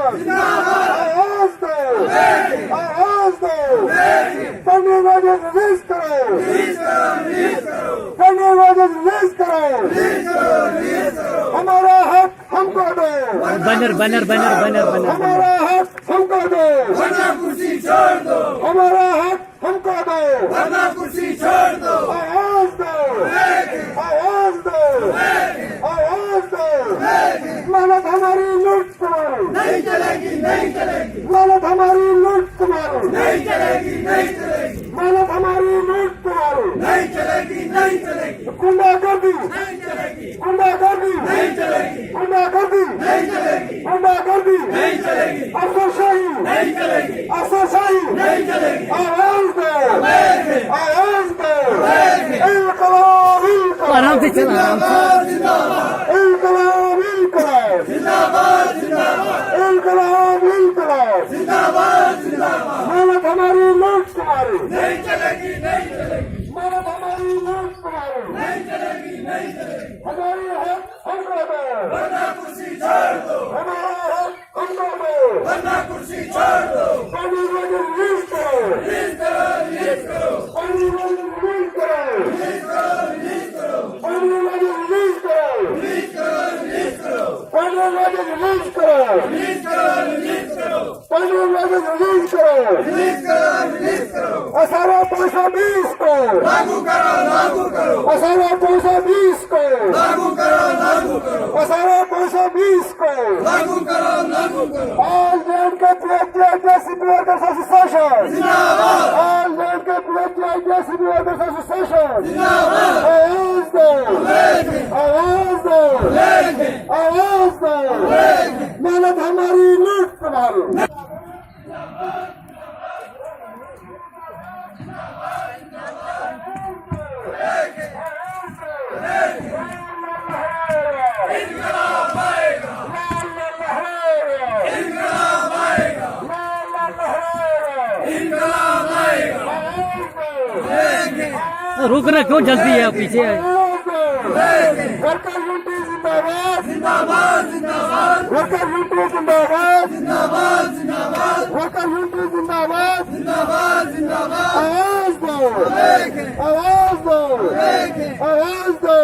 आवाज दो, आवाज दो, धन्यवाद रिलीज करो, धन्यवाद रिलीज करो, हमारा हक हमको दो, banner banner banner banner banner हमारा हक हमको दो, वरना कुर्सी छोड़ दो, हमारा हक हमको दो, वरना कुर्सी छोड़ दो, आवाज दो, आवाज दो, आवाज दो, मानव हमारी लूट तुम्हारी नहीं चलेगी, नहीं चलेगी, मानव हमारी लूट तुम्हारी नहीं चलेगी, नहीं चलेगी, मानव हमारी लूट तुम्हारी नहीं चलेगी, नहीं चलेगी, गुंडागर्दी नहीं चलेगी, गुंडागर्दी नहीं चलेगी, गुंडागर्दी नहीं चलेगी, गुंडागर्दी नहीं चलेगी, अफसरशाही नहीं चलेगी, अफसरशाही नहीं चलेगी, आवाज दो, आवाज दो, इनकलाब इनकलाब आराम से चल आराम से जिंदाबाद, इनकलाब इनकलाब जिंदाबाद, जिंदाबाद, इनकलाब इनकलाब जिंदाबाद, जिंदाबाद, मानव हमारी लूट तुम्हारी नहीं चलेगी, नहीं चलेगी, मानव हमारी लूट तुम्हारी नहीं चलेगी, नहीं चलेगी, हमारी हक हमको दो, वरना कुर्सी छोड़ दो, हमारा हक हमको दो, वरना कुर्सी छोड़ दो, धन्यवाद रिलीज करो, रिलीज करो, रिलीज करो, धन्यवाद रिलीज करो, रिलीज करो, रिलीज करो, धन्यवाद रिलीज करो, रिलीज करो, रिलीज करो, धन्यवाद रिलीज करो, रिलीज करो, रिलीज करो, धन्यवाद रिलीज करो, रिलीज करो, रिलीज करो, 1820 को लागू करो, लागू करो, 1820 को लागू करो, लागू करो, 1820 को लागू करो, लागू करो, All JNK PHJSCP Workers Association, जिंदाबाद, all JNK PHJSCP Workers Association, जिंदाबाद, आवाज दो, आवाज दो, आवाज दो, मानव हमारी लूट तुम्हारी इनकलाब आएगा, इनकलाब आएगा, इनकलाब आएगा, रुकना क्यों जल्दी है पीछे है वर्कर यूनिटी जिंदाबाद, जिंदाबाद, जिंदाबाद, वर्कर यूनिटी जिंदाबाद, जिंदाबाद, जिंदाबाद, वर्कर यूनिटी जिंदाबाद, जिंदाबाद, जिंदाबाद, आवाज दो, आवाज दो, आवाज दो,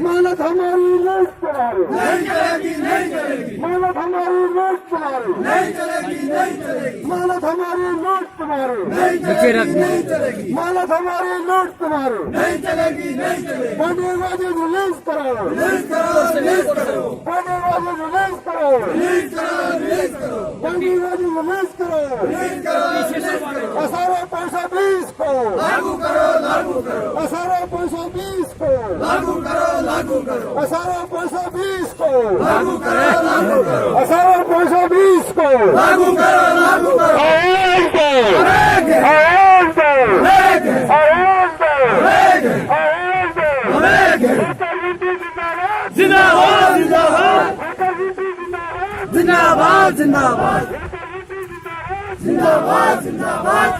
मानव हमारी लूट तुम्हारी नहीं चलेगी, नहीं चलेगी, मानव हमारी लूट तुम्हारी नहीं चलेगी, नहीं चलेगी, मानव हमारी लूट तुम्हारी नहीं नीचे चलेगी, रख नहीं चलेगी, मानव हमारी लूट तुम्हारी नहीं चलेगी, नहीं चलेगी, धन्यवाद रिलीज करो, रिलीज करो, रिलीज करो, धन्यवाद रिलीज करो, रिलीज करो, रिलीज करो, धन्यवाद रिलीज करो, रिलीज करो, रिलीज करो, 1820 को लागू करो, लागू करो, 1820 को लागू करो, लागू करो, 1820 को लागू करो, लागू करो, 1820 को लागू करो, लागू करो, आवाज दो, लेके, आवाज दो, लेके, आवाज दो, लेके, आवाज दो, लेके, वर्कर यूनिटी जिंदाबाद, जिंदाबाद, जिंदाबाद, वर्कर यूनिटी जिंदाबाद, जिंदाबाद, जिंदाबाद, वर्कर यूनिटी जिंदाबाद, जिंदाबाद, जिंदाबाद,